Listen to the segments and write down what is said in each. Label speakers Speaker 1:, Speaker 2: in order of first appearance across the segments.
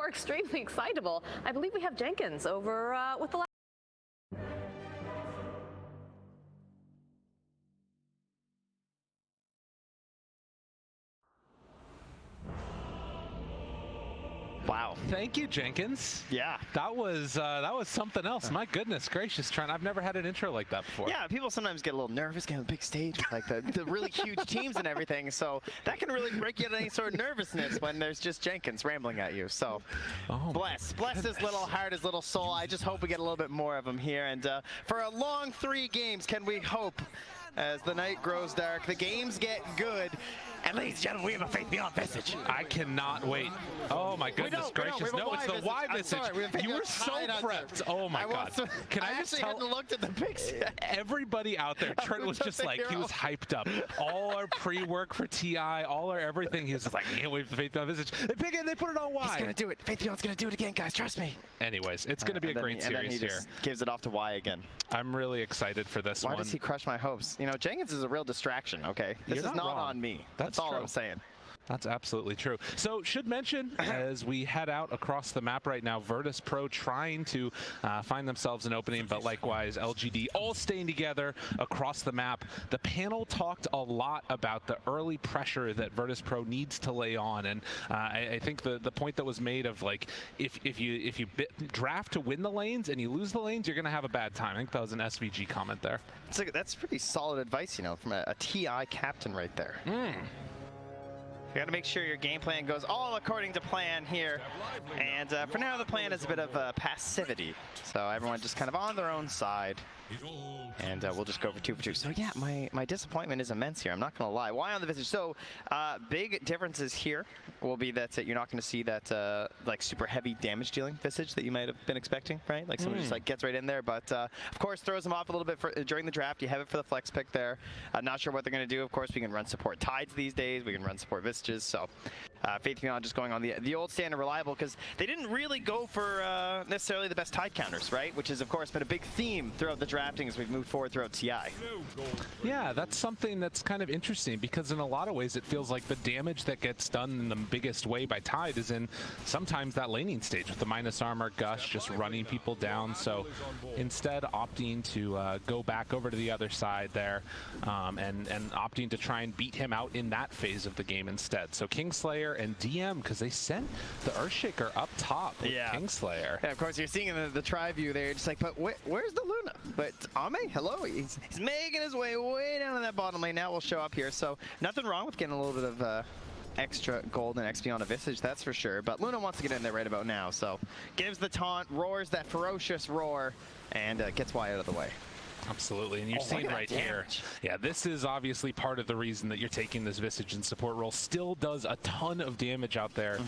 Speaker 1: extremely excitable. I believe we have Jenkins over with the
Speaker 2: Wow.
Speaker 3: Thank you, Jenkins.
Speaker 2: Yeah.
Speaker 3: That was something else. My goodness gracious, Trent. I've never had an intro like that before.
Speaker 2: Yeah, people sometimes get a little nervous getting on the big stage with like the really huge teams and everything. So that can really break you out of any sort of nervousness when there's just Jenkins rambling at you. So bless his little heart, his little soul. I just hope we get a little bit more of him here. And for a long 3 games, can we hope as the night grows dark, the games get good. And ladies and gentlemen, we have a Faith Beyond Visage.
Speaker 3: I cannot wait. Oh my goodness gracious. No, it's the Y Visage. You were so prepped. Oh my God. Can I just tell?
Speaker 2: Hadn't looked at the pics yet.
Speaker 3: Everybody out there, Trent was just like, he was hyped up. All our pre-work for TI, all our everything, he was just like, I can't wait for the Faith Beyond Visage. They pick it, they put it on Y.
Speaker 2: He's going to do it. Faith Beyond's going to do it again, guys. Trust me.
Speaker 3: Anyways, it's going to be a great series
Speaker 2: and then he
Speaker 3: here.
Speaker 2: Just gives it off to Y again.
Speaker 3: I'm really excited for this one.
Speaker 2: Why does he crush my hopes? You know, Jenkins is a real distraction, okay? This is not on me. That's all I'm saying.
Speaker 3: That's absolutely true. So should mention, as we head out across the map right now, Virtus.pro trying to find themselves an opening, but likewise LGD all staying together across the map. The panel talked a lot about the early pressure that Virtus.pro needs to lay on, and I think the point that was made of like, if you draft to win the lanes and you lose the lanes, you're going to have a bad time. I think that was an SVG comment there.
Speaker 2: That's pretty solid advice, you know, from a TI captain right there. You got to make sure your game plan goes all according to plan here. And for now, the plan is a bit of passivity. So everyone just kind of on their own side. And we'll just go for 2 for 2. So yeah, my disappointment is immense here. I'm not going to lie. Why on the Visage? So big differences here will be that you're not going to see that like super heavy damage dealing Visage that you might have been expecting, right? Like someone just like gets right in there, but of course throws them off a little bit during the draft. You have it for the flex pick there. Not sure what they're going to do. Of course, we can run support Tides these days. We can run support Visages. So Faith Beyond just going on the old standard reliable because they didn't really go for necessarily the best Tide counters, right? Which has of course been a big theme throughout the drafting as we've moved forward throughout TI.
Speaker 3: Yeah, that's something that's kind of interesting because in a lot of ways it feels like the damage that gets done in the biggest way by Tide is in sometimes that laning stage with the minus armor, Gush just running people down. So instead opting to go back over to the other side there and opting to try and beat him out in that phase of the game instead. So Kingslayer and DM, because they sent the Earthshaker up top with Kingslayer.
Speaker 2: Yeah, of course you're seeing in the tri view there, just like, but where's the Luna? But Ame, hello, he's making his way down in that bottom lane. Now will show up here, so nothing wrong with getting a little bit of extra gold and XP on a Visage, that's for sure. But Luna wants to get in there right about now, so gives the taunt, roars that ferocious roar, and gets Y out of the way.
Speaker 3: Absolutely, and you're seeing right here. Yeah, this is obviously part of the reason that you're taking this Visage and support role. Still does a ton of damage out there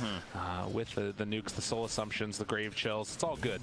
Speaker 3: with the nukes, the soul assumptions, the grave chills. It's all good.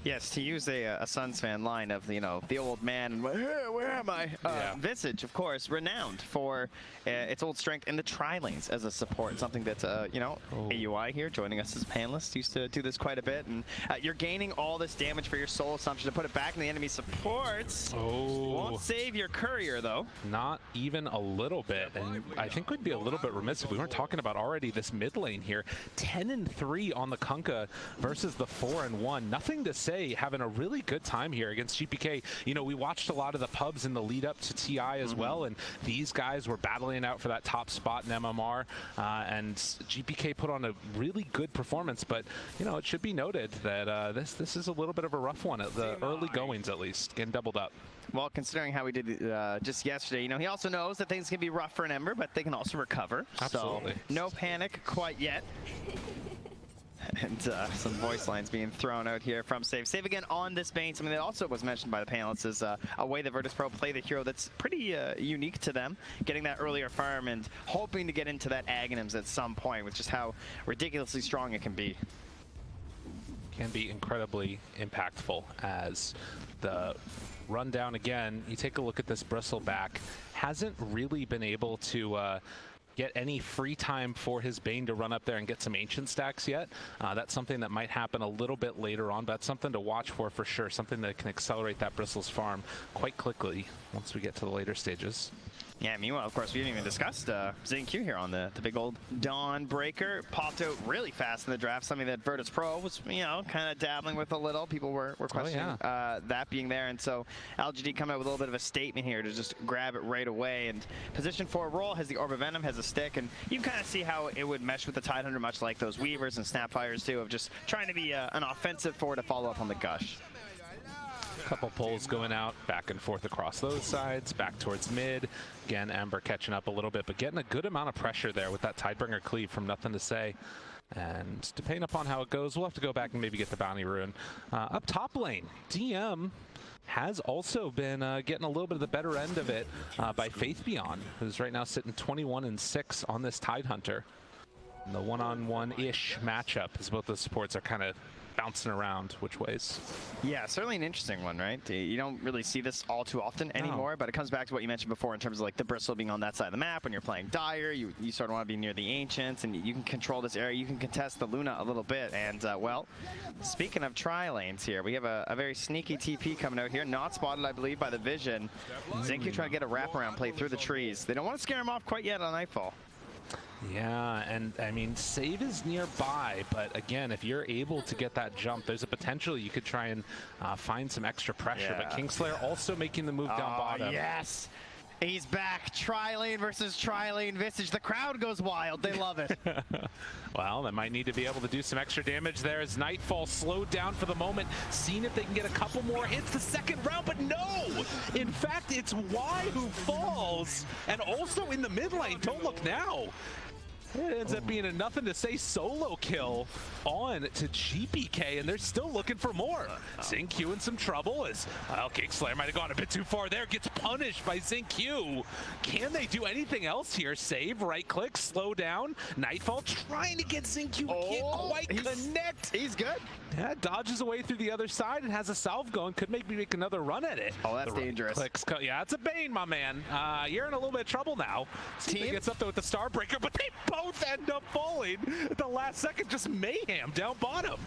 Speaker 2: Yes, to use a Suns fan line of, you know, the old man, and where am I? Visage, of course, renowned for its old strength in the tri-lanes as a support. Something that, you know, AUI here joining us as panelists used to do this quite a bit. And you're gaining all this damage for your soul assumption to put it back in the enemy supports. Won't save your courier, though.
Speaker 3: Not even a little bit. And I think we'd be a little bit remiss if we weren't talking about already this mid lane here. 10-3 on the Kunkka versus the 4-1. Nothing to say, having a really good time here against GPK. You know, we watched a lot of the pubs in the lead up to TI as well, and these guys were battling out for that top spot in MMR, and GPK put on a really good performance, but, you know, it should be noted that this is a little bit of a rough one at the early goings, at least, getting doubled up.
Speaker 2: Well, considering how we did just yesterday, you know, he also knows that things can be rough for an Ember, but they can also recover.
Speaker 3: Absolutely. So,
Speaker 2: no panic quite yet. And some voice lines being thrown out here from Save. Save again on this bane. Something that also was mentioned by the panelists is a way that Virtus.pro play the hero that's pretty unique to them. Getting that earlier farm and hoping to get into that Aghanims at some point with just how ridiculously strong it can be.
Speaker 3: Can be incredibly impactful as the rundown again. You take a look at this Bristleback. Hasn't really been able to get any free time for his Bane to run up there and get some Ancient stacks yet. That's something that might happen a little bit later on, but that's something to watch for sure. Something that can accelerate that Bristles farm quite quickly once we get to the later stages.
Speaker 2: Yeah, meanwhile, of course, we haven't even discussed XinQ here on the big old Dawn Breaker. Popped out really fast in the draft, something that Virtus.pro was, you know, kind of dabbling with a little. People were questioning that being there, and so LGD come out with a little bit of a statement here to just grab it right away. And position 4 role has the Orb of Venom, has a stick, and you can kind of see how it would mesh with the Tidehunter, much like those Weavers and Snapfires too, of just trying to be an offensive forward to follow up on the Gush.
Speaker 3: Couple pulls going out, back and forth across those sides, back towards mid. Again, Ember catching up a little bit, but getting a good amount of pressure there with that Tidebringer cleave from NothingToSay. And depending upon how it goes, we'll have to go back and maybe get the Bounty Rune. Up top lane, DM has also been getting a little bit of the better end of it by Faith Beyond, who's right now sitting 21-6 on this Tidehunter. And the one-on-one-ish matchup as both the supports are kind of bouncing around which ways. Yeah, certainly an interesting one, right? You don't really see this all too often anymore, but it comes back to what you mentioned before in terms of like the Bristle being on that side of the map. When you're playing Dire, you sort of want to be near the Ancients, and you can control this area. You can contest the Luna a little bit. And well, speaking of tri-lanes here, we have a very sneaky TP coming out here. Not spotted, I believe, by the Vision. XinQ trying to get a wraparound play through the trees. They don't want to scare him off quite yet on Nightfall. Yeah, and I mean, save is nearby, but again, if you're able to get that jump, there's a potential you could try and find some extra pressure. But Kingslayer also making the move down bottom.
Speaker 2: Yes! He's back. Tri-lane versus tri-lane Visage. The crowd goes wild. They love it.
Speaker 3: Well, they might need to be able to do some extra damage there as Nightfall slowed down for the moment, seeing if they can get a couple more hits the second round, but no! In fact, it's Y who falls, and also in the mid lane. Don't look now. It ends up being a NothingToSay solo kill on to GPK, and they're still looking for more. XinQ in some trouble as, well, Kingslayer might have gone a bit too far there, gets punished by XinQ. Can they do anything else here? Save, right click, slow down. Nightfall trying to get XinQ, can't quite connect.
Speaker 2: He's good.
Speaker 3: Yeah, dodges away through the other side and has a salve going. Could maybe make another run at it.
Speaker 2: Oh, that's dangerous.
Speaker 3: Clicks, yeah, it's a Bane, my man. You're in a little bit of trouble now. Team gets up there with the Starbreaker, but they both end up falling at the last second. Just mayhem down bottom.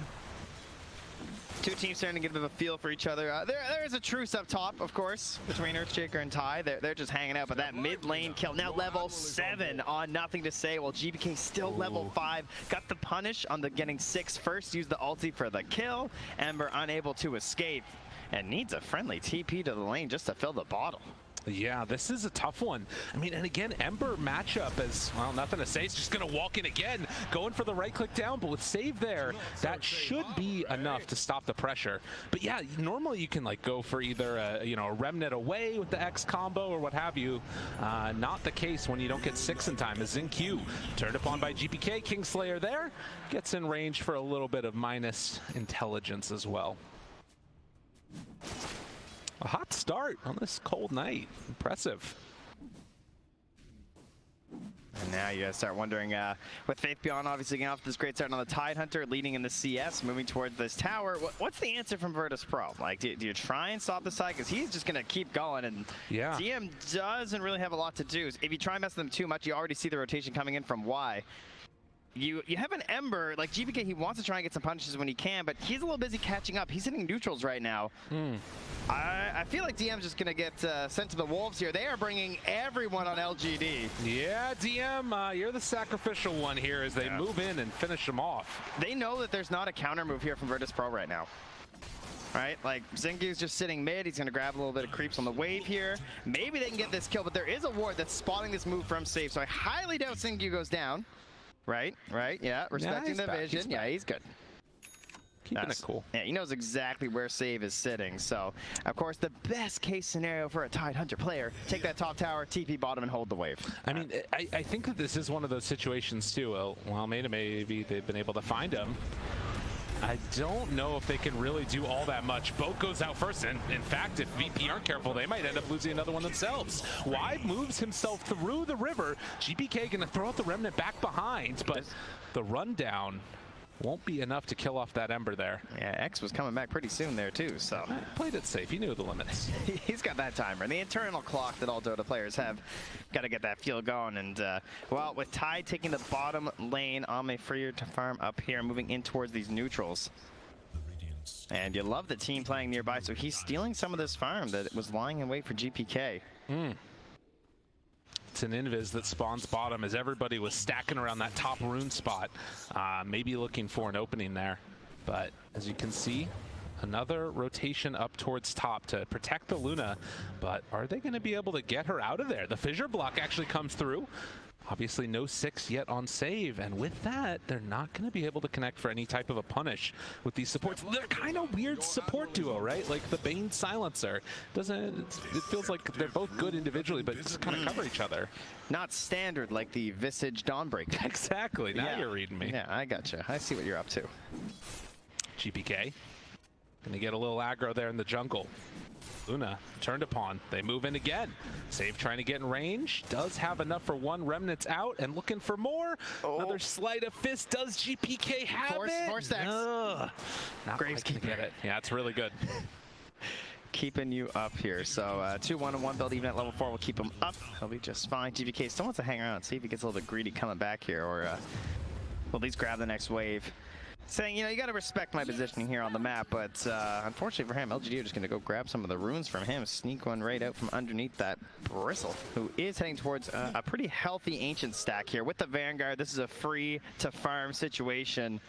Speaker 2: Two teams starting to get a bit of a feel for each other. There is a truce up top, of course, between Earthshaker and Ty. They're just hanging out, but that mid lane kill, now level 7 on NothingToSay, while GPK still level 5. Got the punish on the getting 6 first, used the ulti for the kill. Ember unable to escape, and needs a friendly TP to the lane just to fill the bottle.
Speaker 3: Yeah, this is a tough one. I mean, and again, Ember matchup as, well, NothingToSay is just going to walk in again, going for the right click down, but with save there, that should be enough to stop the pressure. But yeah, normally you can like go for either a remnant away with the X combo or what have you. Not the case when you don't get 6 in time. As XinQ turned upon by GPK, Kingslayer there, gets in range for a little bit of minus intelligence as well. A hot start on this cold night. Impressive.
Speaker 2: And now you start wondering, with Faith Beyond obviously getting off this great start on the Tidehunter, leading in the CS, moving towards this tower, what's the answer from Virtus.pro? Like, do you try and stop the side? Because he's just going to keep going, and DM doesn't really have a lot to do. If you try and mess them too much, you already see the rotation coming in from Y. You have an Ember, like GPK, he wants to try and get some punishes when he can, but he's a little busy catching up. He's hitting neutrals right now. I feel like DM's just going to get sent to the Wolves here. They are bringing everyone on LGD.
Speaker 3: Yeah, DM, you're the sacrificial one here as they move in and finish them off.
Speaker 2: They know that there's not a counter move here from Virtus.pro right now. Right, like XinQ's just sitting mid. He's going to grab a little bit of creeps on the wave here. Maybe they can get this kill, but there is a ward that's spotting this move from safe, so I highly doubt XinQ goes down. Right, yeah, respecting the vision. Yeah, he's good.
Speaker 3: Keeping it cool.
Speaker 2: Yeah, he knows exactly where save is sitting. So, of course, the best case scenario for a Tidehunter player, take that top tower, TP bottom, and hold the wave.
Speaker 3: I mean, I think that this is one of those situations, too. Well, maybe they've been able to find him. I don't know if they can really do all that much. Boat goes out first, and in fact, if VP aren't careful, they might end up losing another one themselves. Y moves himself through the river. GPK gonna throw out the remnant back behind, but the rundown won't be enough to kill off that Ember there. Yeah, X was coming back pretty soon there too, so. Played it safe, he knew the limits. He's got that timer, the internal clock that all Dota players have. Got to get that fuel going, and well, with Ty taking the bottom lane, Ame freer to farm up here, moving in towards these neutrals. And you love the team playing nearby, so he's stealing some of this farm that was lying in wait for GPK. It's an invis that spawns bottom as everybody was stacking around that top rune spot, maybe looking for an opening there. But as you can see, another rotation up towards top to protect the Luna, but are they going to be able to get her out of there? The fissure block actually comes through. Obviously no 6 yet on save, and with that, they're not going to be able to connect for any type of a punish with these supports. They're kind of weird support duo, right? Like the Bane Silencer. It feels like they're both good individually, but just kind of cover each other.
Speaker 2: Not standard like the Visage Dawnbreaker.
Speaker 3: Exactly, now you're reading me.
Speaker 2: Yeah, I gotcha. I see what you're up to.
Speaker 3: GPK, gonna get a little aggro there in the jungle. Luna turned upon. They move in again. Save trying to get in range. Does have enough for one. Remnants out and looking for more. Another sleight of fist. Does GPK have it?
Speaker 2: Force stacks.
Speaker 3: Not quite gonna get it. Yeah, it's really good.
Speaker 2: Keeping you up here. So 2-1 and 1 build even at level 4 will keep him up. He'll be just fine. GPK still wants to hang around and see if he gets a little bit greedy coming back here, or will at least grab the next wave. Saying, you know, you got to respect my positioning here on the map, but unfortunately for him, LGD are just going to go grab some of the runes from him, sneak one right out from underneath that Bristle, who is heading towards a pretty healthy Ancient stack here. With the Vanguard, this is a free-to-farm situation.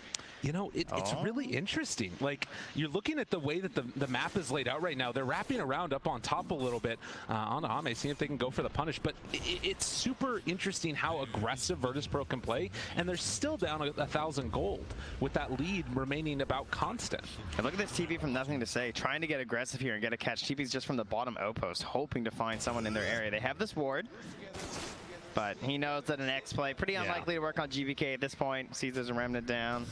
Speaker 3: You know, it's really interesting. Like, you're looking at the way that the map is laid out right now. They're wrapping around up on top a little bit on Ame, seeing if they can go for the punish. But it's super interesting how aggressive Virtus.pro can play, and they're still down 1,000 gold with that lead remaining about constant.
Speaker 2: And look at this TP from NothingToSay, trying to get aggressive here and get a catch. TP's just from the bottom outpost, hoping to find someone in their area. They have this ward, but he knows that an X play, pretty unlikely to work on GVK at this point. Sees there's a remnant down.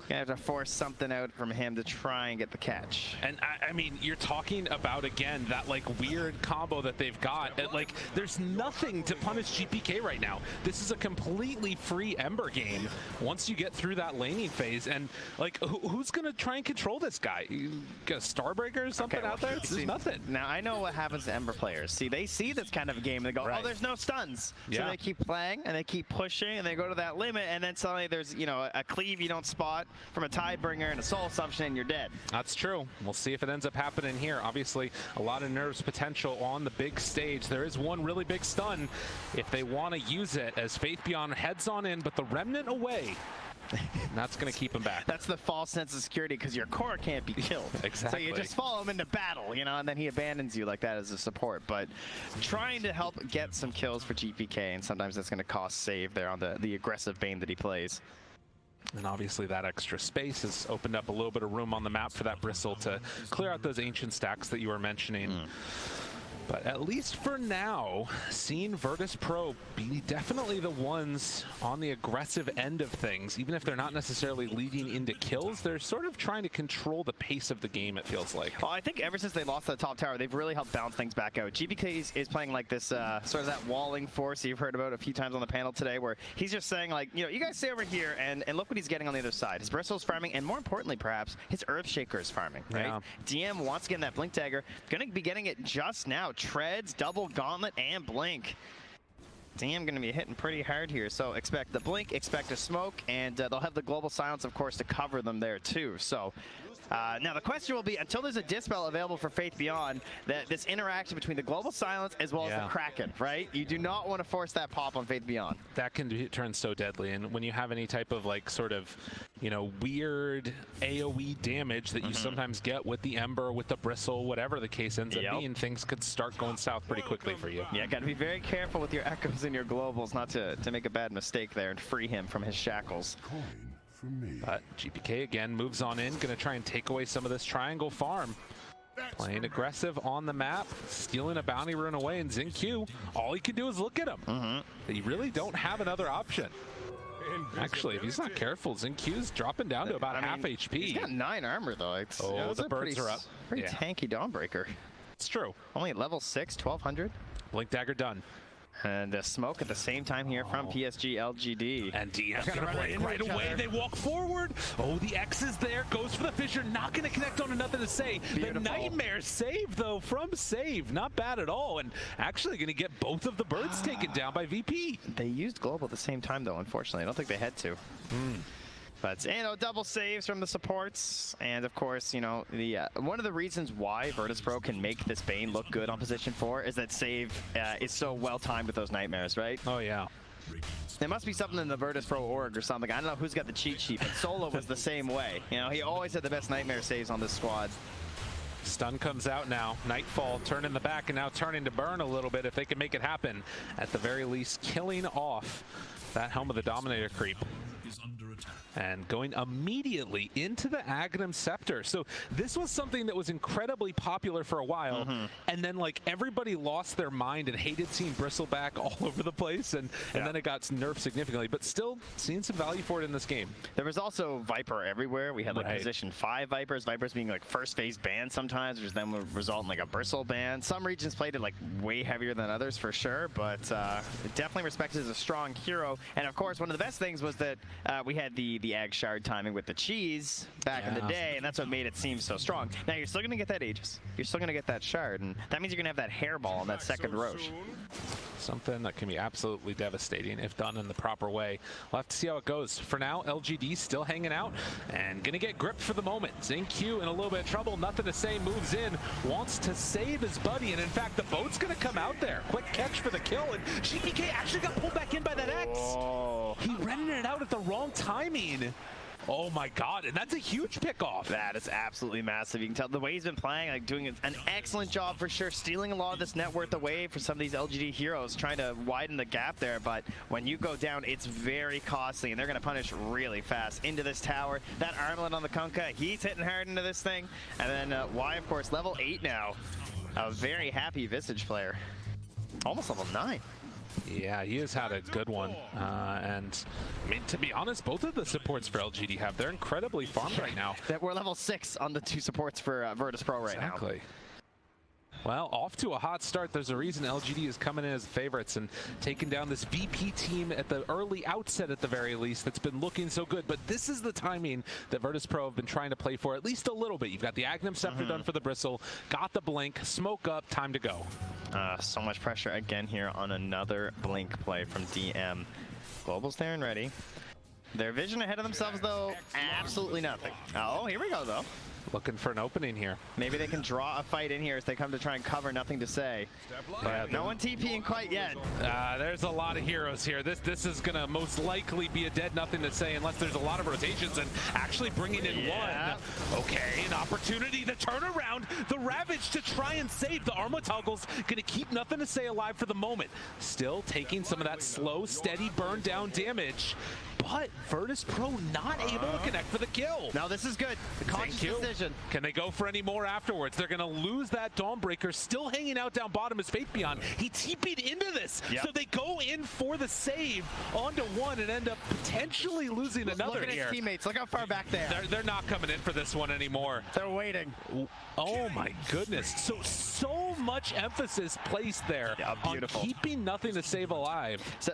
Speaker 2: Gonna have to force something out from him to try and get the catch.
Speaker 3: And I mean, you're talking about, again, that like weird combo that they've got. Like, there's nothing to punish GPK right now. This is a completely free Ember game once you get through that laning phase. And like, who's gonna try and control this guy? You got a Starbreaker or something out there? There's nothing.
Speaker 2: Now, I know what happens to Ember players. See, they see this kind of a game and they go, oh, there's no stuns. So they keep playing and they keep pushing and they go to that limit, and then suddenly there's, you know, a cleave you don't spot from a Tidebringer and a Soul Assumption, and you're dead. That's true. We'll see if it ends up happening here. Obviously, a lot of nerves potential on the big stage. There is one really big stun if they want to use it, as Faith Beyond heads on in, but the Remnant away. And that's going to keep him back. That's the false sense of security, because your core can't be killed. Exactly. So you just follow him into battle, you know, and then he abandons you like that as a support. But trying to help get some kills for GPK, and sometimes that's going to cost save there on the aggressive Bane that he plays. And obviously that extra space has opened up a little bit of room on the map for that Bristle to clear out those Ancient stacks that you were mentioning. But at least for now, seeing Virtus.pro be definitely the ones on the aggressive end of things, even if they're not necessarily leading into kills, they're sort of trying to control the pace of the game, it feels like. Well, I think ever since they lost the top tower, they've really helped balance things back out. GBK is playing like this, sort of that walling force you've heard about a few times on the panel today, where he's just saying, like, you know, you guys stay over here, and look what he's getting on the other side. His Bristle's farming, and more importantly, perhaps, his Earthshaker is farming, right? Yeah. DM wants to get in that Blink Dagger, gonna be getting it just now. Treads, double gauntlet, and blink. DM gonna be hitting pretty hard here, so expect the blink, expect a smoke, and they'll have the global silence, of course, to cover them there too. So now the question will be, until there's a Dispel available for Faith Beyond, that this interaction between the global silence as well as the Kraken, right? You do not want to force that pop on Faith Beyond. That can turn so deadly, and when you have any type of like sort of, you know, weird AoE damage that you sometimes get with the Ember, with the Bristle, whatever the case ends up being, things could start going south pretty quickly for you. Yeah, got to be very careful with your Echoes and your globals not to make a bad mistake there and free him from his shackles. But GPK again moves on in, gonna try and take away some of this triangle farm. Playing aggressive on the map, stealing a bounty rune away, and XinQ, all he can do is look at him. You really don't have another option. Actually, if he's not careful, XinQ's dropping down to about half HP. He's got 9 armor though. It's, the birds are up. Pretty tanky Dawnbreaker. It's true. Only at level 6, 1200. Blink Dagger done. And the smoke at the same time here from PSG.LGD. And DM's gonna play right away. They walk forward. Oh, the X is there. Goes for the Fissure. Not gonna connect on NothingToSay. The Nightmare save though from Save. Not bad at all. And actually gonna get both of the birds taken down by VP. They used global at the same time though, unfortunately. I don't think they had to. But, you know, double saves from the supports. And, of course, you know, the one of the reasons why Virtus.pro can make this Bane look good on position 4 is that save is so well-timed with those nightmares, right?
Speaker 3: Oh, yeah.
Speaker 2: There must be something in the Virtus.pro org or something. I don't know who's got the cheat sheet, but Solo was the same way. You know, he always had the best nightmare saves on this squad.
Speaker 3: Stun comes out now. Nightfall turning the back and now turning to burn a little bit if they can make it happen. At the very least, killing off that Helm of the Dominator creep. And going immediately into the Aghanim Scepter. So this was something that was incredibly popular for a while, and then like everybody lost their mind and hated seeing Bristleback all over the place, and then it got nerfed significantly, but still seeing some value for it in this game.
Speaker 2: There was also Viper everywhere. We had like position 5 Vipers, Vipers being like first phase banned sometimes, which then would result in like a Bristle ban. Some regions played it like way heavier than others for sure, but definitely respected as a strong hero. And of course, one of the best things was that we had the Ag Shard timing with the cheese back in the day, and that's what made it seem so strong. Now you're still gonna get that Aegis. You're still gonna get that Shard, and that means you're gonna have that hairball on that second Roche.
Speaker 3: Something that can be absolutely devastating if done in the proper way. We'll have to see how it goes. For now, LGD still hanging out and gonna get gripped for the moment. XinQ in a little bit of trouble. Nothing to say. Moves in, wants to save his buddy, and in fact, the boat's gonna come out there. Quick catch for the kill, and GPK actually got pulled back in by that X.
Speaker 2: Oh.
Speaker 3: He rented it out at the wrong timing. Oh my god, and that's a huge pickoff.
Speaker 2: That is absolutely massive. You can tell the way he's been playing, like doing an excellent job for sure, stealing a lot of this net worth away for some of these LGD heroes, trying to widen the gap there, but when you go down, it's very costly, and they're going to punish really fast into this tower. That armlet on the Kunkka, he's hitting hard into this thing, and then Y, of course, level 8 now. A very happy Visage player. Almost level 9.
Speaker 3: Yeah, he has had a good one, and I mean, to be honest, both of the supports for LGD they're incredibly farmed right now.
Speaker 2: We're level 6 on the 2 supports for Virtus.pro right now.
Speaker 3: Exactly. Well, off to a hot start. There's a reason LGD is coming in as favorites and taking down this VP team at the early outset at the very least that's been looking so good. But this is the timing that Virtus.pro have been trying to play for at least a little bit. You've got the Aghanim Scepter done for the Bristle, got the Blink, smoke up, time to go.
Speaker 2: So much pressure again here on another Blink play from DM. Global's there and ready. Their vision ahead of themselves though, absolutely nothing. Oh, here we go though.
Speaker 3: Looking for an opening here.
Speaker 2: Maybe they can draw a fight in here as they come to try and cover Nothing to Say. But no one TPing quite yet.
Speaker 3: There's a lot of heroes here. This is going to most likely be a dead Nothing to Say unless there's a lot of rotations and actually bringing in one. Okay, an opportunity to turn around. The Ravage to try and save. The Armlet Toggle's going to keep Nothing to Say alive for the moment. Still taking some of that slow, steady burn down damage. But Virtus.pro not able to connect for the kill.
Speaker 2: Now this is good. The conscious decision.
Speaker 3: Can they go for any more afterwards? They're going to lose that Dawnbreaker. Still hanging out down bottom is Faith Beyond. He TP'd into this. So they go in for the save onto one and end up potentially losing another
Speaker 2: here. Look at his teammates. Look how far back they are.
Speaker 3: They're not coming in for this one anymore.
Speaker 2: They're waiting.
Speaker 3: Oh my goodness. So much emphasis placed there on keeping Nothing to Save alive.
Speaker 2: So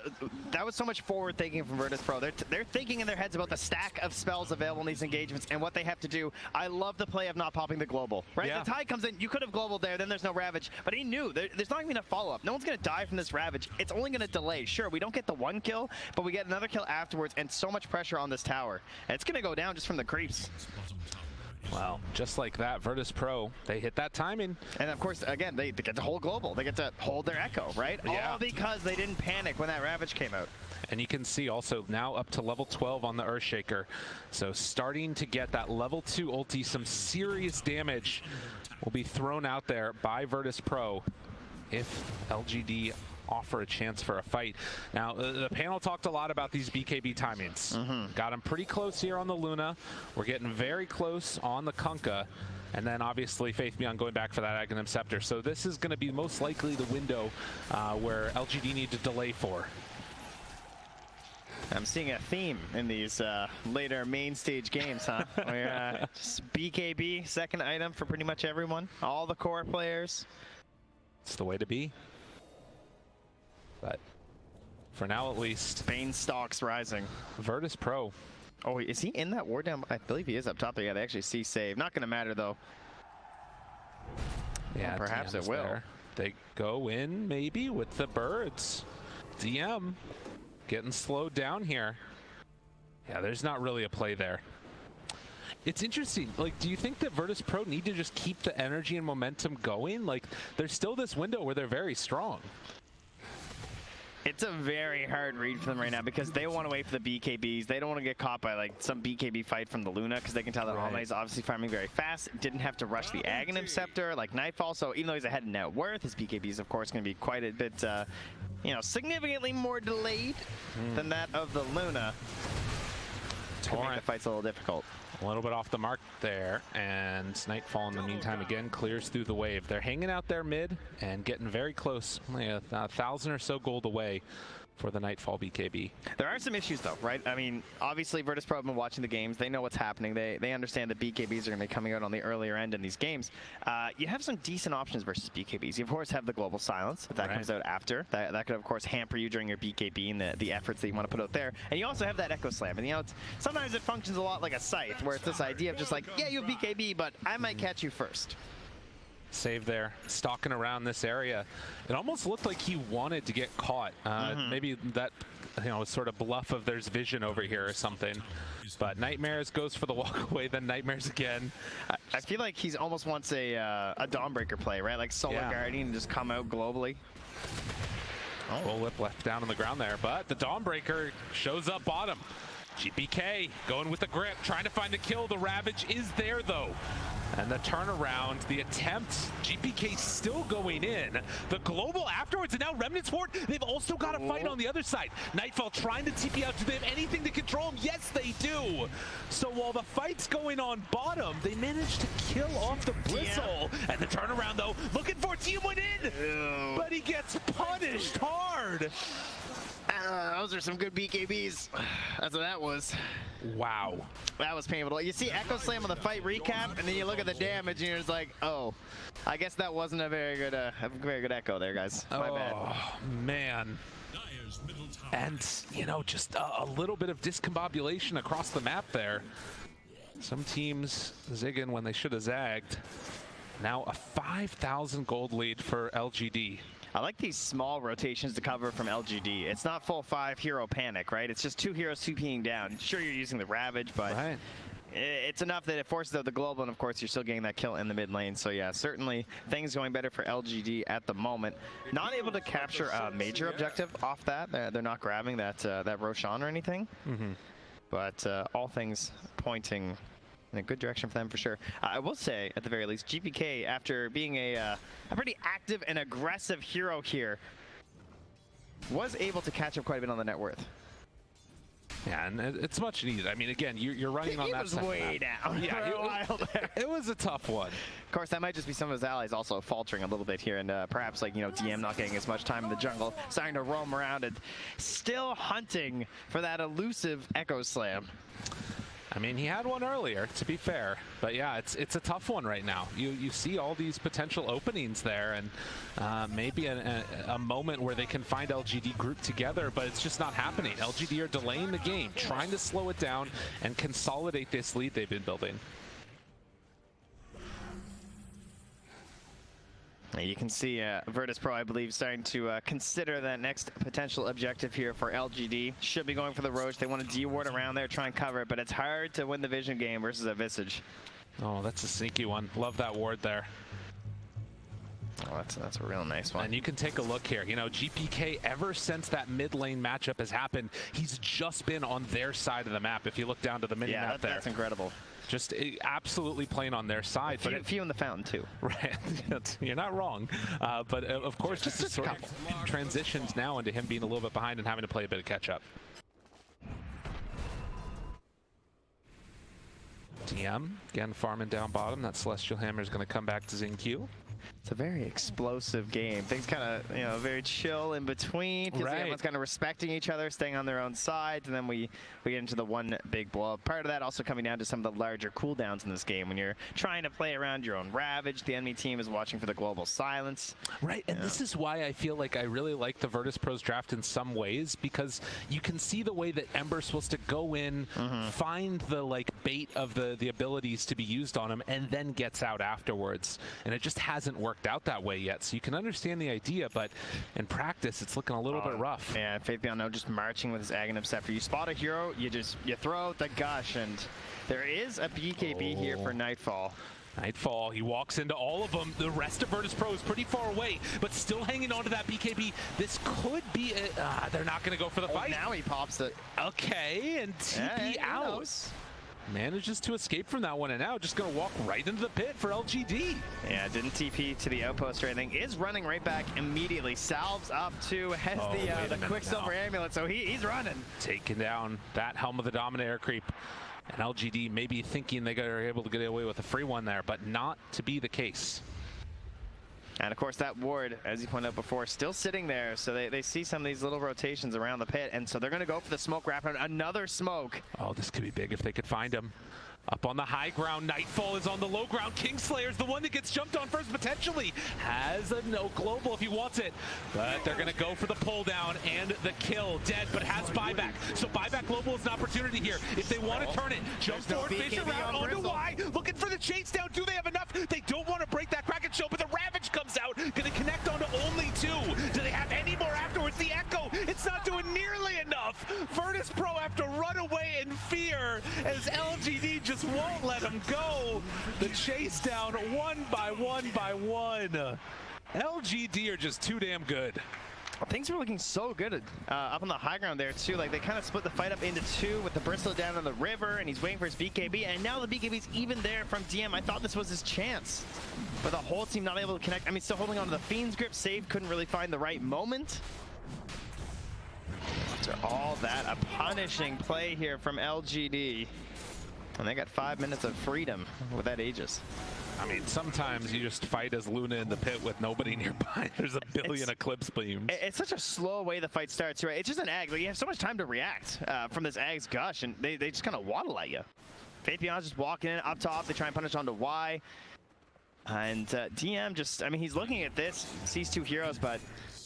Speaker 2: that was so much forward thinking from Virtus.pro. They're thinking in their heads about the stack of spells available in these engagements and what they have to do. I love the play of not popping the global, right? The tide comes in, you could have globaled there, then there's no Ravage, but he knew there's not even a follow-up. No one's going to die from this Ravage. It's only going to delay. Sure, we don't get the one kill, but we get another kill afterwards, and so much pressure on this tower. And it's going to go down just from the creeps.
Speaker 3: Wow, just like that, Virtus.pro, they hit that timing.
Speaker 2: And of course, again, they get to hold global. They get to hold their Echo, right? All because they didn't panic when that Ravage came out.
Speaker 3: And you can see also now up to level 12 on the Earthshaker. So starting to get that level 2 ulti, some serious damage will be thrown out there by Virtus.pro if LGD offer a chance for a fight. Now, the panel talked a lot about these BKB timings. Got them pretty close here on the Luna. We're getting very close on the Kunkka. And then obviously Faith Beyond going back for that Aghanim Scepter. So this is going to be most likely the window where LGD need to delay for.
Speaker 2: I'm seeing a theme in these later main stage games, huh? Where just BKB, second item for pretty much everyone. All the core players.
Speaker 3: It's the way to be. But for now, at least.
Speaker 2: Bane stocks rising.
Speaker 3: Virtus.pro.
Speaker 2: Oh, is he in that ward down? I believe he is up top. Yeah, they actually see save. Not going to matter, though.
Speaker 3: Yeah,
Speaker 2: well, perhaps it will.
Speaker 3: There. They go in, maybe, with the birds. DM getting slowed down here. Yeah, there's not really a play there. It's interesting. Like, do you think that Virtus.pro need to just keep the energy and momentum going? Like, there's still this window where they're very strong.
Speaker 2: It's a very hard read for them right now because they want to wait for the BKBs. They don't want to get caught by like some BKB fight from the Luna because they can tell that Almighty is obviously farming very fast. Didn't have to rush the Aghanim Scepter like Nightfall. So even though he's ahead in net worth, his BKB is of course going to be quite a bit, you know, significantly more delayed than that of the Luna. To make the fights a little difficult.
Speaker 3: A little bit off the mark there, and Nightfall in the meantime again clears through the wave. They're hanging out there mid and getting very close, only 1,000 or so gold away for the Nightfall BKB.
Speaker 2: There are some issues though, right? I mean, obviously Virtus.pro have been watching the games. They know what's happening. They understand that BKBs are going to be coming out on the earlier end in these games. You have some decent options versus BKBs. You of course have the global silence, if that comes out after. That could of course hamper you during your BKB and the efforts that you want to put out there. And you also have that Echo Slam. And you know, sometimes it functions a lot like a scythe, where it's this idea of just like, yeah, you have BKB, but I might catch you first.
Speaker 3: Save there, stalking around this area. It almost looked like he wanted to get caught. Maybe that, you know, was sort of bluff of there's vision over here or something. But Nightmares goes for the walk away, then Nightmares again.
Speaker 2: I feel like he's almost wants a Dawnbreaker play, right? Like Solar Guardian and just come out globally.
Speaker 3: BuLba left down on the ground there, but the Dawnbreaker shows up bottom. GPK going with the grip, trying to find the kill. The Ravage is there though. And the turnaround, the attempt, GPK still going in. The global afterwards, and now Remnants Fort, they've also got a fight on the other side. Nightfall trying to TP out. Do they have anything to control him? Yes, they do. So while the fight's going on bottom, they managed to kill off the Bristle. And the turnaround though, looking for Team went in, but he gets punished hard.
Speaker 2: Those are some good BKBs. That's what that was.
Speaker 3: Wow.
Speaker 2: That was painful. You see Echo Slam on the fight recap, and then you look at the damage, and you're just like, oh, I guess that wasn't a very good echo there, guys. My bad.
Speaker 3: Oh, man. And, you know, just a little bit of discombobulation across the map there. Some teams zigging when they should have zagged. Now a 5,000 gold lead for LGD.
Speaker 2: I like these small rotations to cover from LGD. It's not full 5 hero panic, right? It's just 2 heroes 2P'ing down. Sure, you're using the Ravage, but it's enough that it forces out the global, and of course, you're still getting that kill in the mid lane. So yeah, certainly things going better for LGD at the moment. Not able to capture a major objective off that. They're not grabbing that Roshan or anything. But all things pointing in a good direction for them for sure. I will say, at the very least, GPK, after being a pretty active and aggressive hero here, was able to catch up quite a bit on the net worth.
Speaker 3: Yeah, and it's much needed. I mean, again, you're running on that.
Speaker 2: He was way down.
Speaker 3: Yeah, it was a tough one.
Speaker 2: Of course, that might just be some of his allies also faltering a little bit here, and perhaps like, you know, DM not getting as much time in the jungle, starting to roam around and still hunting for that elusive Echo Slam.
Speaker 3: I mean, he had one earlier, to be fair, but yeah, it's a tough one right now. You see all these potential openings there, and maybe a moment where they can find LGD grouped together, but it's just not happening. LGD are delaying the game, trying to slow it down and consolidate this lead they've been building.
Speaker 2: You can see Virtus.pro, I believe, starting to consider that next potential objective here for LGD. Should be going for the Roche. They want to D-ward around there, try and cover it, but it's hard to win the vision game versus a Visage.
Speaker 3: Oh, that's a sneaky one. Love that ward there.
Speaker 2: Oh, that's a real nice one.
Speaker 3: And you can take a look here. You know, GPK, ever since that mid lane matchup has happened, he's just been on their side of the map. If you look down to the mini map there.
Speaker 2: That's incredible.
Speaker 3: Just absolutely playing on their side.
Speaker 2: But few in the fountain, too.
Speaker 3: Right. You're not wrong. But of course, just sort of transitions now into him being a little bit behind and having to play a bit of catch-up. DM, again, farming down bottom. That Celestial Hammer is going to come back to XinQ.
Speaker 2: It's a very explosive game. Things kind of, you know, very chill in between. Everyone's kind of respecting each other, staying on their own sides, and then we get into the one big blow up. Part of that also coming down to some of the larger cooldowns in this game. When you're trying to play around your own Ravage, the enemy team is watching for the global silence.
Speaker 3: Right, and this is why I feel like I really like the Virtus.pro's draft in some ways, because you can see the way that Ember's supposed to go in, find the like bait of the abilities to be used on him and then gets out afterwards. And it just hasn't worked out that way yet. So you can understand the idea, but in practice, it's looking a little bit rough.
Speaker 2: Yeah, Faith_BeyondKnown just marching with his Aghanim's after you spot a hero, you throw out the gush, and there is a BKB here for Nightfall.
Speaker 3: Nightfall, he walks into all of them. The rest of Virtus.pro is pretty far away, but still hanging on to that BKB. This could be, they're not going to go for the fight.
Speaker 2: Now he pops it.
Speaker 3: Okay, and TP out. Manages to escape from that one, and now just going to walk right into the pit for LGD.
Speaker 2: Yeah, didn't TP to the outpost or anything. Is running right back immediately. Salves up to, has the Quicksilver amulet, so he's running.
Speaker 3: Taking down that Helm of the Dominator creep. And LGD maybe thinking they are able to get away with a free one there, but not to be the case.
Speaker 2: And of course that ward, as you pointed out before, still sitting there, so they see some of these little rotations around the pit, and so they're going to go for the smoke wrap. Another smoke.
Speaker 3: Oh, this could be big if they could find him. Up on the high ground, Nightfall is on the low ground. Kingslayer's the one that gets jumped on first, potentially. Has a no global if he wants it. But they're going to go for the pull down and the kill. Dead, but has buyback. So buyback global is an opportunity here. If they want to turn it, jump forward, fish around onto Y. Looking for the chase down. Do they have enough? They don't want to break that Kraken show, but the Ravage comes out. Going to connect onto only 2. Do they have any more afterwards? The Echo, it's not doing nearly enough. Virtus.pro have to run away in fear as LGD just won't let him go. The chase down one by one. LGD are just too damn good.
Speaker 2: Things were looking so good up on the high ground there too. Like they kind of split the fight up into 2 with the Bristle down on the river, and he's waiting for his BKB, and now the BKB's even there from DM. I thought this was his chance, but the whole team not able to connect. I mean, still holding on to the Fiend's grip. Save couldn't really find the right moment. After all that, a punishing play here from LGD. And they got 5 minutes of freedom with that Aegis.
Speaker 3: I mean, sometimes you just fight as Luna in the pit with nobody nearby. There's a billion eclipse beams.
Speaker 2: It's such a slow way the fight starts, right? It's just an Ag. Like, you have so much time to react from this Ag's gush, and they just kind of waddle at you. Faith_BeyondKnown's just walking in up top. They try and punish onto Y. And DM just, I mean, he's looking at this, sees 2 heroes, but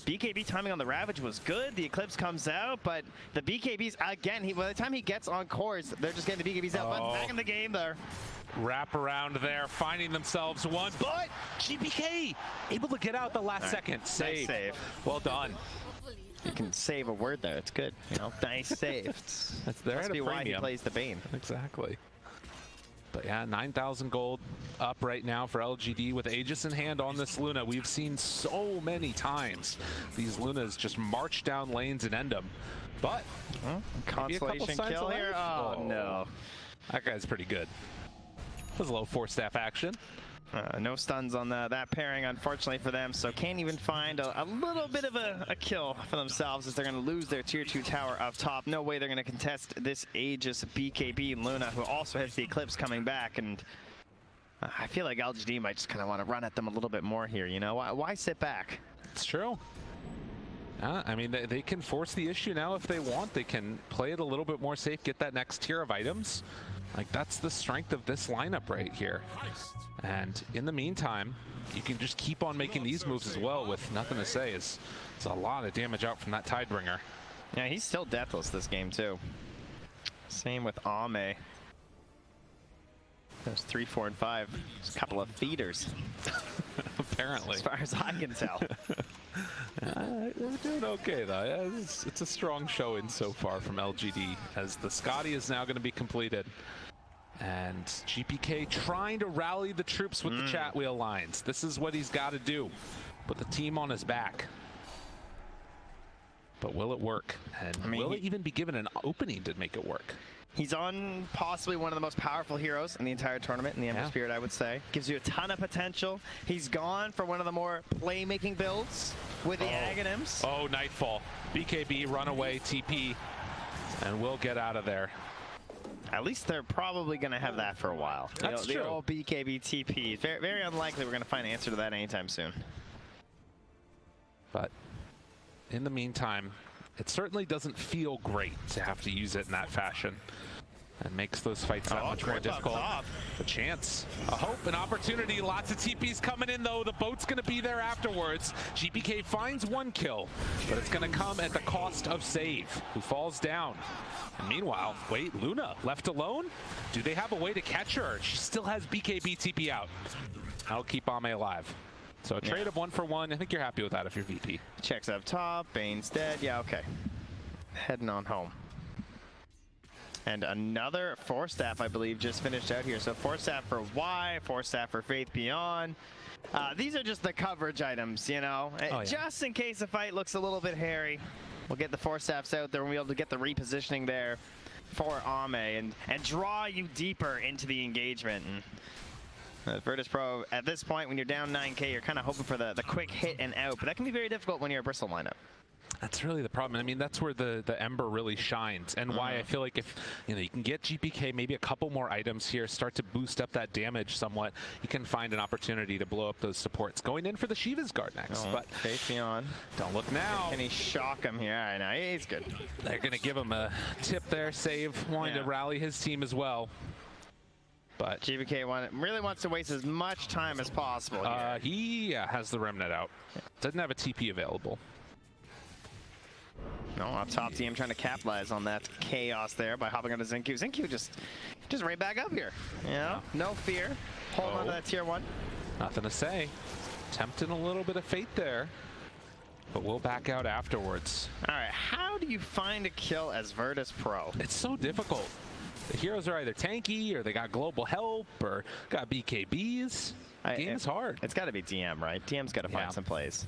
Speaker 2: BKB timing on the Ravage was good. The Eclipse comes out, but the BKBs, again, by the time he gets on cores, they're just getting the BKBs out. But back in the game there.
Speaker 3: Wrap around there, finding themselves one, but GPK able to get out the last second. Save.
Speaker 2: Nice save.
Speaker 3: Well done.
Speaker 2: You can save a word there. It's good. You know, nice save.
Speaker 3: That's there.
Speaker 2: Must be why he plays the Bane.
Speaker 3: Exactly. But yeah, 9,000 gold up right now for LGD with Aegis in hand on this Luna. We've seen so many times these Lunas just march down lanes and end them. But
Speaker 2: consolation kill here. Oh no,
Speaker 3: that guy's pretty good. That was a low 4-staff action.
Speaker 2: No stuns on that pairing, unfortunately for them, so can't even find a little bit of a kill for themselves as they're going to lose their tier 2 tower up top. No way they're going to contest this Aegis BKB Luna, who also has the Eclipse coming back, and I feel like LGD might just kind of want to run at them a little bit more here, you know? Why sit back?
Speaker 3: It's true. I mean, they can force the issue now if they want. They can play it a little bit more safe, get that next tier of items. Like, that's the strength of this lineup right here. And in the meantime, you can just keep on making these moves as well with Nothing to Say. It's a lot of damage out from that Tidebringer.
Speaker 2: Yeah, he's still deathless this game, too. Same with Ame. There's 3, 4, and 5. Just a couple of feeders.
Speaker 3: Apparently.
Speaker 2: As far as I can tell.
Speaker 3: We're doing okay, though. Yeah, it's a strong showing so far from LGD, as the Scotty is now going to be completed. And GPK trying to rally the troops with the chat wheel lines. This is what he's got to do. Put the team on his back. But will it work? And will it even be given an opening to make it work?
Speaker 2: He's on possibly one of the most powerful heroes in the entire tournament, in the TSpirit, I would say. Gives you a ton of potential. He's gone for one of the more playmaking builds with the Aghanims.
Speaker 3: Oh, Nightfall. BKB, runaway, TP, and we'll get out of there.
Speaker 2: At least they're probably going to have that for a while.
Speaker 3: That's true.
Speaker 2: The old BKB TP. Very, very unlikely we're going to find an answer to that anytime soon.
Speaker 3: But in the meantime, it certainly doesn't feel great to have to use it in that fashion. and makes those fights that much more difficult. A chance, a hope, an opportunity. Lots of TPs coming in though. The boat's going to be there afterwards. GPK finds 1 kill, but it's going to come at the cost of Save, who falls down. And meanwhile, wait, Luna left alone? Do they have a way to catch her? She still has BKB TP out. That'll keep Ame alive. So a trade of 1 for 1. I think you're happy with that if you're VP.
Speaker 2: Checks up top, Bane's dead. Yeah, okay. Heading on home. And another 4-staff, I believe, just finished out here. So 4-staff for Y, 4-staff for Faith Beyond. These are just the coverage items, you know? Just in case the fight looks a little bit hairy, we'll get the 4-staffs out there and we'll be able to get the repositioning there for Ame and draw you deeper into the engagement. And Virtus.pro, at this point, when you're down 9K, you're kind of hoping for the quick hit and out, but that can be very difficult when you're a Bristol lineup.
Speaker 3: That's really the problem. I mean, that's where the Ember really shines, and why I feel like if you can get GPK maybe a couple more items here, start to boost up that damage somewhat, you can find an opportunity to blow up those supports. Going in for the Shiva's Guard next, but
Speaker 2: Faith Beyond.
Speaker 3: Don't look now.
Speaker 2: Can he shock him here? I know, he's good.
Speaker 3: They're going to give him a tip there. Save, wanting to rally his team as well. But
Speaker 2: GPK really wants to waste as much time as possible here.
Speaker 3: He has the Remnant out. Doesn't have a TP available.
Speaker 2: No, up top team trying to capitalize on that chaos there by hopping onto XinQ. XinQ just right back up here. You know, no fear. Hold on to that tier 1.
Speaker 3: Nothing to say. Tempting a little bit of fate there, but we'll back out afterwards.
Speaker 2: All right, how do you find a kill as Virtus.pro?
Speaker 3: It's so difficult. The heroes are either tanky, or they got global help, or got BKBs. Game's hard.
Speaker 2: It's got to be DM, right? DM's got to find some plays.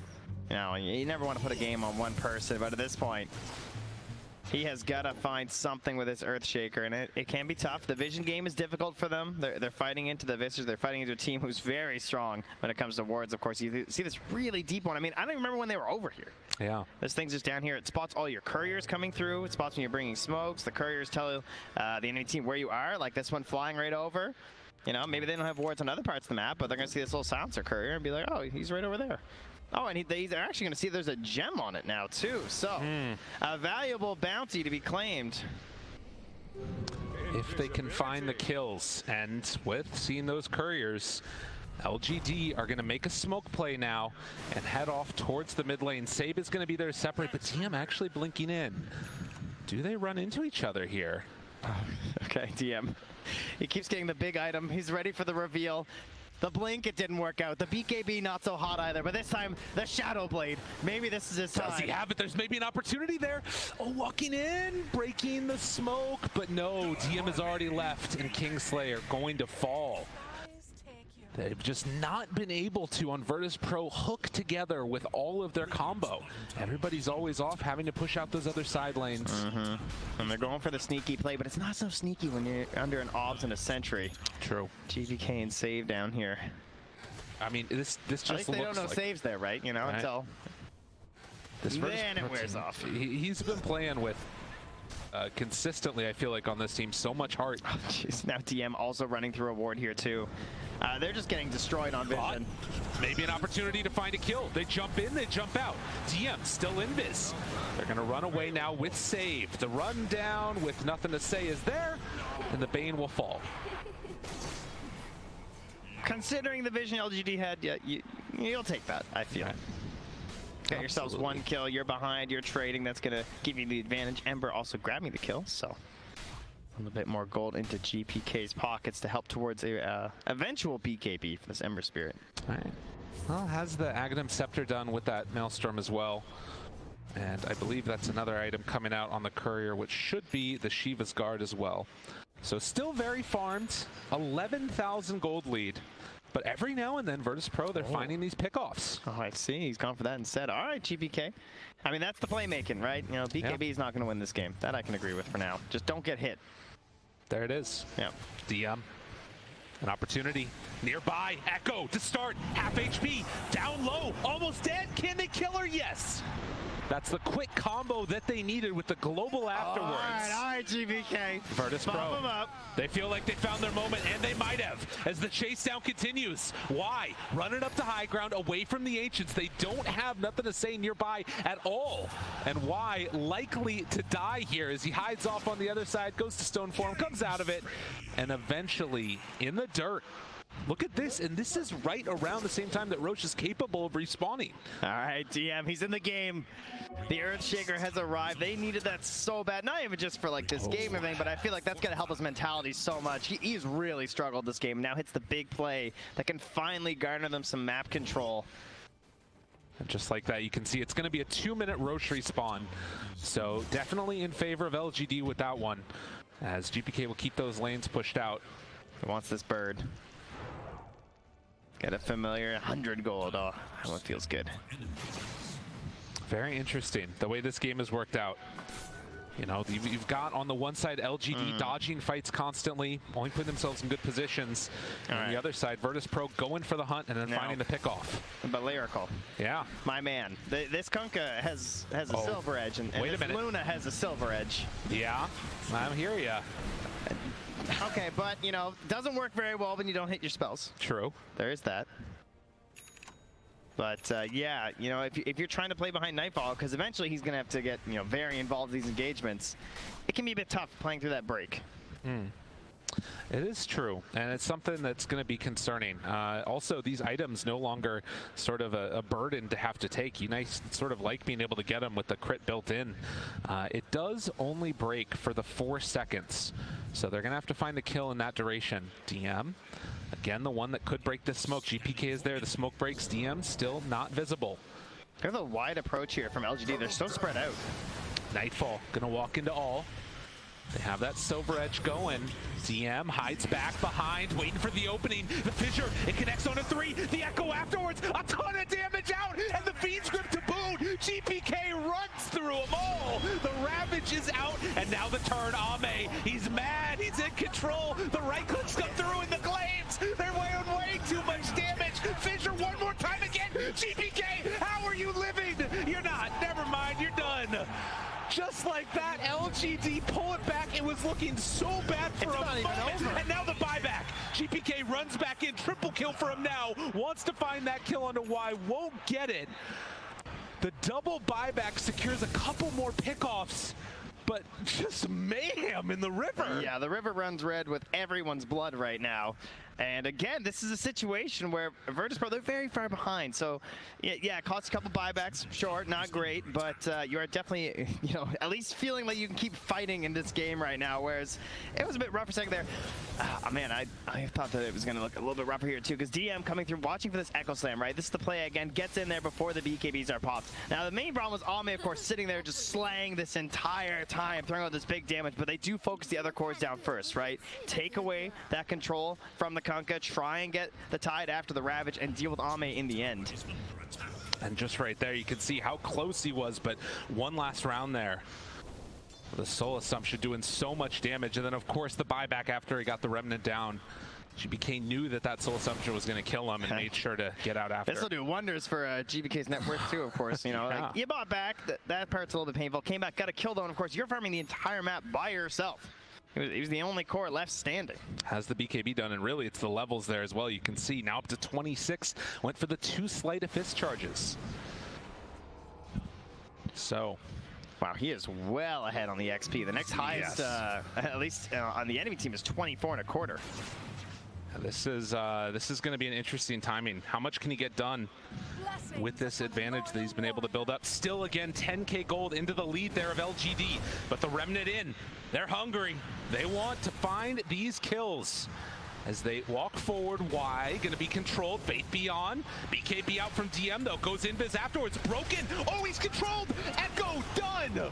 Speaker 2: You know, you never want to put a game on one person, but at this point, he has got to find something with his Earthshaker, and it can be tough. The vision game is difficult for them. They're fighting into the Viscers. They're fighting into a team who's very strong when it comes to wards. Of course, you see this really deep one. I mean, I don't even remember when they were over here.
Speaker 3: Yeah.
Speaker 2: This thing's just down here. It spots all your couriers coming through. It spots when you're bringing smokes. The couriers tell the enemy team where you are, like this one flying right over. You know, maybe they don't have wards on other parts of the map, but they're going to see this little silencer courier and be like, oh, he's right over there. Oh, and they're actually going to see there's a gem on it now, too. So, a valuable bounty to be claimed.
Speaker 3: If they can find the kills, and with seeing those couriers, LGD are going to make a smoke play now and head off towards the mid lane. Sabe is going to be there separate, but DM actually blinking in. Do they run into each other here?
Speaker 2: Okay, DM. He keeps getting the big item. He's ready for the reveal. The blink, it didn't work out. The BKB, not so hot either. But this time, the Shadow Blade. Maybe this is his time.
Speaker 3: Does he have it? There's maybe an opportunity there. Oh, walking in, breaking the smoke. But no, DM has already left, and Kingslayer going to fall. They've just not been able to, on Virtus.pro, hook together with all of their combo. Everybody's always off, having to push out those other side lanes.
Speaker 2: And they're going for the sneaky play, but it's not so sneaky when you're under an obs and a sentry.
Speaker 3: True.
Speaker 2: GPK and save down here.
Speaker 3: I mean, this just looks
Speaker 2: they don't know
Speaker 3: like
Speaker 2: saves there, right? You know, until then it wears off.
Speaker 3: He's been playing with consistently, I feel like, on this team, so much heart.
Speaker 2: Oh, jeez. Now DM also running through a ward here too. They're just getting destroyed on vision.
Speaker 3: Maybe an opportunity to find a kill. They jump in, they jump out. DM still invis. They're going to run away now with save. The run down with nothing to say is there, and the Bane will fall.
Speaker 2: Considering the vision LGD had, yeah, you'll take that, I feel. Right. Got yourselves one kill, you're behind, you're trading, that's going to give you the advantage. Ember also grabbing the kill, so a little bit more gold into GPK's pockets to help towards a eventual BKB for this Ember Spirit.
Speaker 3: All right. Well, has the Aghanim Scepter done with that Maelstrom as well. And I believe that's another item coming out on the Courier, which should be the Shiva's Guard as well. So still very farmed, 11,000 gold lead. But every now and then, Virtus.pro, they're finding these pickoffs.
Speaker 2: Oh, I see. He's gone for that instead. All right, GPK. I mean, that's the playmaking, right? You know, BKB is not going to win this game. That I can agree with for now. Just don't get hit.
Speaker 3: There it is.
Speaker 2: Yeah.
Speaker 3: DM. An opportunity nearby. Echo to start. Half HP. Down low. Almost dead. Can they kill her? Yes. That's the quick combo that they needed with the global afterwards.
Speaker 2: All right, GBK.
Speaker 3: Virtus.pro. They feel like they found their moment, and they might have, as the chase down continues. Why? Running up to high ground, away from the Ancients. They don't have nothing to say nearby at all. And why? Likely to die here as he hides off on the other side, goes to stone form, comes out of it, and eventually in the dirt. Look at this, and this is right around the same time that Roche is capable of respawning.
Speaker 2: All right, DM, he's in the game. The Earthshaker has arrived. They needed that so bad, not even just for like this game or anything, but I feel like that's gonna help his mentality so much. He's really struggled this game. Now hits the big play that can finally garner them some map control.
Speaker 3: And just like that, you can see it's gonna be a 2-minute Roche respawn. So definitely in favor of LGD with that one, as GPK will keep those lanes pushed out.
Speaker 2: He wants this bird. Get a familiar 100 gold. Oh, that one feels good.
Speaker 3: Very interesting, the way this game has worked out. You know, you've got on the one side LGD dodging fights constantly, only putting themselves in good positions. And on the other side, Virtus.pro going for the hunt and then finding the pickoff.
Speaker 2: But lyrical.
Speaker 3: Yeah.
Speaker 2: My man. This Kunkka has a silver edge, and
Speaker 3: Wait a minute.
Speaker 2: Luna has a silver edge.
Speaker 3: Yeah, I hear ya.
Speaker 2: Okay, but, you know, doesn't work very well when you don't hit your spells.
Speaker 3: True.
Speaker 2: There is that. But, yeah, you know, if you're trying to play behind Nightfall, because eventually he's going to have to get, you know, very involved in these engagements, it can be a bit tough playing through that break.
Speaker 3: It is true, and it's something that's going to be concerning. Also, these items no longer sort of a burden to have to take. You sort of like being able to get them with the crit built in. It does only break for the 4 seconds, so they're going to have to find a kill in that duration. DM, again, the one that could break this smoke. GPK is there, the smoke breaks. DM still not visible.
Speaker 2: There's a wide approach here from LGD. They're so spread out.
Speaker 3: Nightfall going to walk into all. They have that silver edge going. DM hides back behind, waiting for the opening. The fissure, it connects on a 3. The echo afterwards, a ton of damage out, and the Fiend's grip to boot. GPK runs through them all. The Ravage is out, and now the turn. Ame, he's mad, he's in control. The right clicks come through in the glaives. They're way too much damage. Fissure one more time again. GPK, how are you living? You're not. Never mind, you're done. Just like that, LGD pull it back. It was looking so bad for a moment, and now the buyback. GPK runs back in, triple kill for him now. Wants to find that kill onto Y, won't get it. The double buyback secures a couple more pickoffs, but just mayhem in the river.
Speaker 2: Yeah, the river runs red with everyone's blood right now. And again, this is a situation where Virtus.pro, they're very far behind. So, yeah, it costs a couple buybacks. Sure, not great, but you are definitely, you know, at least feeling like you can keep fighting in this game right now. Whereas it was a bit rough for a second there. Man, I thought that it was going to look a little bit rougher here too, because DM coming through, watching for this Echo Slam, right? This is the play again, gets in there before the BKBs are popped. Now, the main problem was Ame, of course, sitting there just slaying this entire time, throwing out this big damage, but they do focus the other cores down first, right? Take away that control from the Kunkka, try and get the Tide after the Ravage, and deal with Ame in the end.
Speaker 3: And just right there, you can see how close he was, but one last round there. The Soul Assumption doing so much damage, and then of course the buyback after he got the Remnant down. GBK knew that Soul Assumption was going to kill him and made sure to get out after.
Speaker 2: This will do wonders for GBK's net worth too, of course. You know, like, you bought back, that part's a little bit painful. Came back, got a kill though, and of course you're farming the entire map by yourself. He was the only core left standing. Has
Speaker 3: the BKB done, and really it's the levels there as well. You can see now up to 26. Went for the 2 Sleight of Fist charges. So,
Speaker 2: wow, he is well ahead on the XP. The next highest, at least on the enemy team, is 24.25.
Speaker 3: This is going to be an interesting timing. How much can he get done with this advantage that he's been able to build up? Still, again, 10k gold into the lead there of LGD, but the Remnant in. They're hungry. They want to find these kills. As they walk forward, Y going to be controlled. Faith Beyond. BKB out from DM, though. Goes invis afterwards. Broken. Oh, he's controlled. Echo done.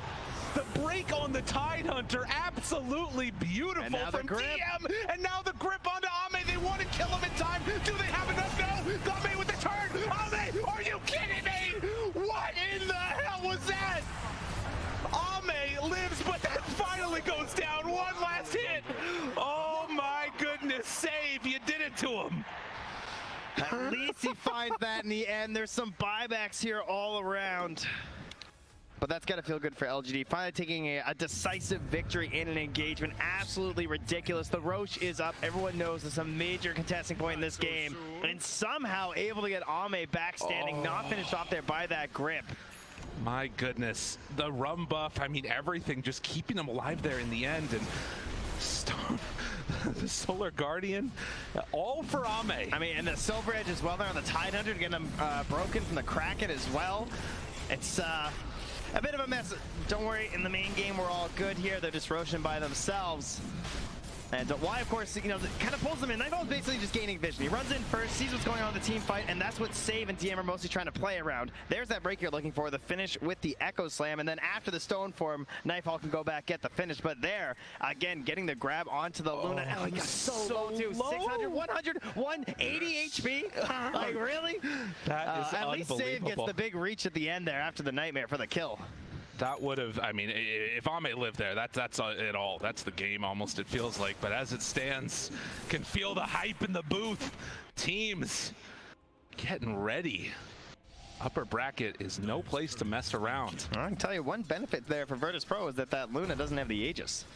Speaker 3: The break on the Tide Hunter, absolutely beautiful from DM. And now the grip onto Ame. They want to kill him in time. Do they have enough? No. Ame with the turn. Ame, are you kidding me? What in the hell was that? Ame lives, but then finally goes down. One last hit. Oh my goodness, save. You did it to him.
Speaker 2: At least he finds that in the end. There's some buybacks here all around. But that's got to feel good for LGD. Finally taking a decisive victory in an engagement. Absolutely ridiculous. The Roche is up. Everyone knows it's a major contesting point in this game. And somehow able to get Ame back standing, not finished off there by that grip.
Speaker 3: My goodness. The rum buff, I mean, everything just keeping him alive there in the end. And the Solar Guardian, all for Ame.
Speaker 2: I mean, and the Silver Edge as well there on the Tide Hunter, getting them broken from the Kraken as well. It's a bit of a mess. Don't worry, in the main game, we're all good here. They're just Roshan by themselves. And Y, of course, you know, kind of pulls them in. Nightfall is basically just gaining vision. He runs in first, sees what's going on in the team fight, and that's what Save and DM are mostly trying to play around. There's that break you're looking for, the finish with the Echo Slam, and then after the Stone Form, Nightfall can go back, get the finish. But there, again, getting the grab onto the Luna. Oh, he got so low, too.
Speaker 3: Low.
Speaker 2: 600, 100, 180 HP. Like, really?
Speaker 3: That is
Speaker 2: at least Save gets the big reach at the end there after the Nightmare for the kill.
Speaker 3: That would have, I mean, if Ame lived there, that's it all. That's the game almost, it feels like. But as it stands, can feel the hype in the booth. Teams getting ready. Upper bracket is no place to mess around.
Speaker 2: I can tell you one benefit there for Virtus.pro is that Luna doesn't have the Aegis.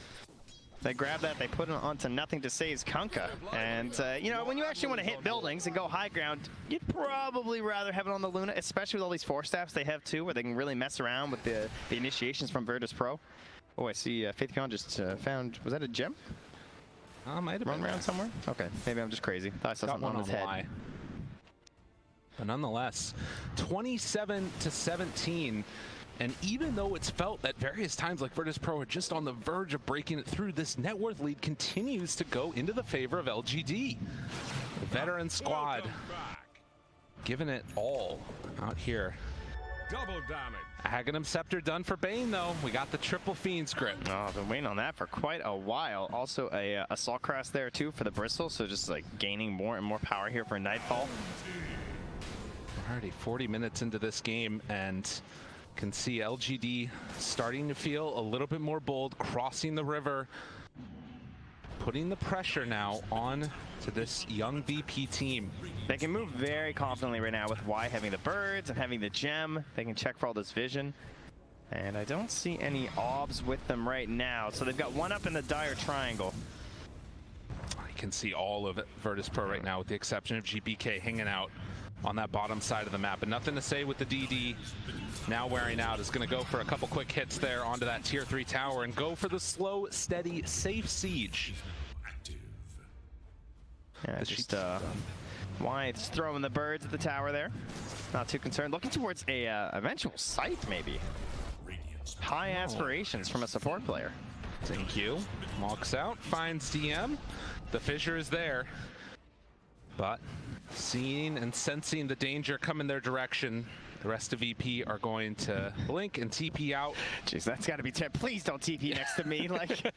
Speaker 2: They grab that, they put it onto NothingToSay's Kunkka. And, you know, when you actually want to hit buildings and go high ground, you'd probably rather have it on the Luna, especially with all these 4-staffs they have too, where they can really mess around with the initiations from Virtus.pro. Oh, I see Faith Beyond just found, was that a gem?
Speaker 3: Might have
Speaker 2: run around somewhere? Okay, maybe I'm just crazy. Thought I saw something on his head.
Speaker 3: But nonetheless, 27-17. And even though it's felt at various times like Virtus.pro are just on the verge of breaking it through, this net worth lead continues to go into the favor of LGD. The veteran squad giving it all out here.
Speaker 4: Double damage.
Speaker 3: Aghanim Scepter done for Bane though. We got the triple Fiend script.
Speaker 2: Oh, I've been waiting on that for quite a while. Also a Assault Cross there too for the Bristol, so just like gaining more and more power here for Nightfall.
Speaker 3: We're already 40 minutes into this game and can see LGD starting to feel a little bit more bold, crossing the river, putting the pressure now on to this young VP team.
Speaker 2: They can move very confidently right now with Y having the birds and having the gem. They can check for all this vision. And I don't see any obs with them right now. So they've got one up in the dire triangle.
Speaker 3: I can see all of it, Virtus.pro right now with the exception of GBK hanging out on that bottom side of the map. And NothingToSay with the DD now wearing out is going to go for a couple quick hits there onto that tier 3 tower and go for the slow, steady, safe siege.
Speaker 2: Yeah, just Y throwing the birds at the tower there. Not too concerned. Looking towards a eventual scythe maybe. High aspirations from a support player.
Speaker 3: XinQ walks out, finds DM. The fissure is there, but seeing and sensing the danger coming their direction, the rest of VP are going to blink and TP out.
Speaker 2: Jeez, that's got to be please don't TP next to me. Like,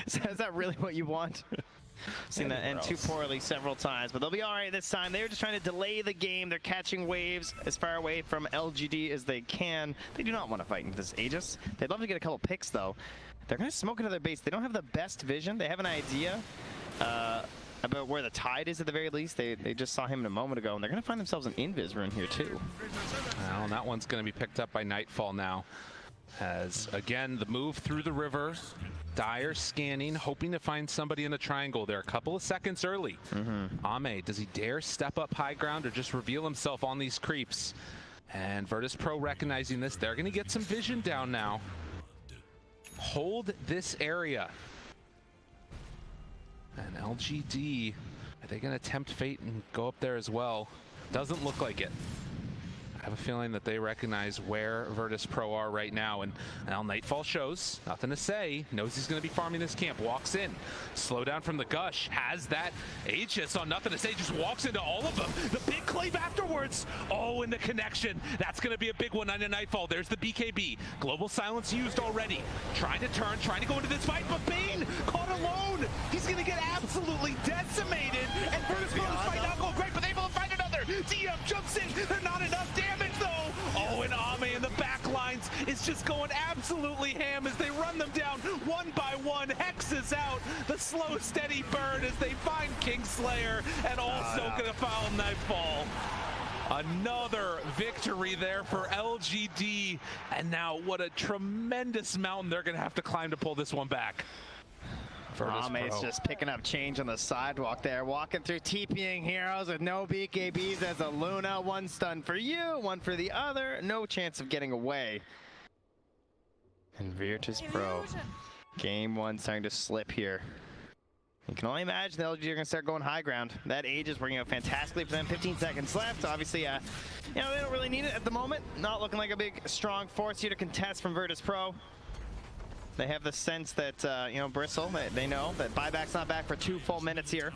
Speaker 2: is that really what you want? Seen that end too poorly several times, but they'll be all right this time. They're just trying to delay the game. They're catching waves as far away from LGD as they can. They do not want to fight into this Aegis. They'd love to get a couple picks, though. They're going to smoke into their base. They don't have the best vision. They have an idea about where the Tide is at the very least. They just saw him a moment ago, and they're going to find themselves an invis rune here, too.
Speaker 3: Well, and that one's going to be picked up by Nightfall now. As, again, the move through the river. Dire scanning, hoping to find somebody in the triangle. They're a couple of seconds early. Ame, does he dare step up high ground or just reveal himself on these creeps? And Virtus.pro recognizing this, they're going to get some vision down now. Hold this area. And LGD, are they going to tempt fate and go up there as well? Doesn't look like it. I have a feeling that they recognize where Virtus.pro are right now, and now Nightfall shows, NothingToSay, knows he's going to be farming this camp, walks in, slow down from the Gush, has that Aegis on NothingToSay, just walks into all of them, the big clave afterwards, oh, and the connection, that's going to be a big one on a Nightfall. There's the BKB, Global Silence used already, trying to turn, trying to go into this fight, but Bane caught alone, he's going to get absolutely decimated, and Virtus.pro's fight not going great, but they able to find another, DM jumps in, they're not enough damage though. Oh, and Ame in the back lines is just going absolutely ham as they run them down one by one. Hex is out, the slow steady burn as they find Kingslayer and also gonna foul Nightfall. Another victory there for LGD. And now what a tremendous mountain they're going to have to climb to pull this one back.
Speaker 2: Rame's just picking up change on the sidewalk there, walking through TPing heroes with no BKBs as a Luna. One stun for you, one for the other. No chance of getting away. And Virtus.pro, game one starting to slip here. You can only imagine the LG are going to start going high ground. That age is working out fantastically for them. 15 seconds left. Obviously, you know, they don't really need it at the moment. Not looking like a big, strong force here to contest from Virtus.pro. They have the sense that, you know, Bristle, they know that buyback's not back for 2 full minutes here.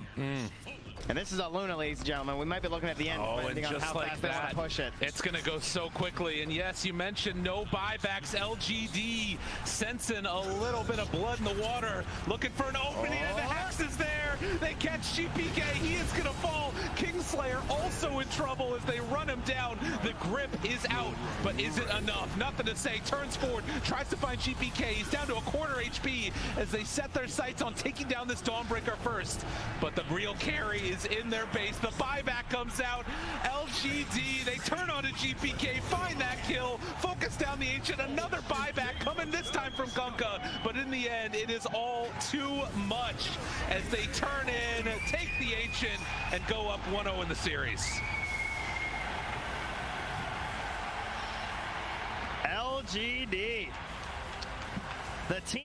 Speaker 2: And this is a Luna, ladies and gentlemen. We might be looking at the end, depending on how fast they want to push it.
Speaker 3: It's going to go so quickly. And yes, you mentioned no buybacks. LGD sensing a little bit of blood in the water, looking for an opening, and the Hex is there. They catch GPK. He is going to fall. Kingslayer also in trouble as they run him down. The grip is out, but is it enough? Nothing to say. Turns forward, tries to find GPK. He's down to a quarter HP as they set their sights on taking down this Dawnbreaker first. But the real carry is in their base. The buyback comes out. LGD, they turn on to GPK, find that kill, focus down the Ancient. Another buyback coming this time from Kunkka. But in the end, it is all too much as they turn in, take the Ancient, and go up 1-0 in the series.
Speaker 2: LGD. The team.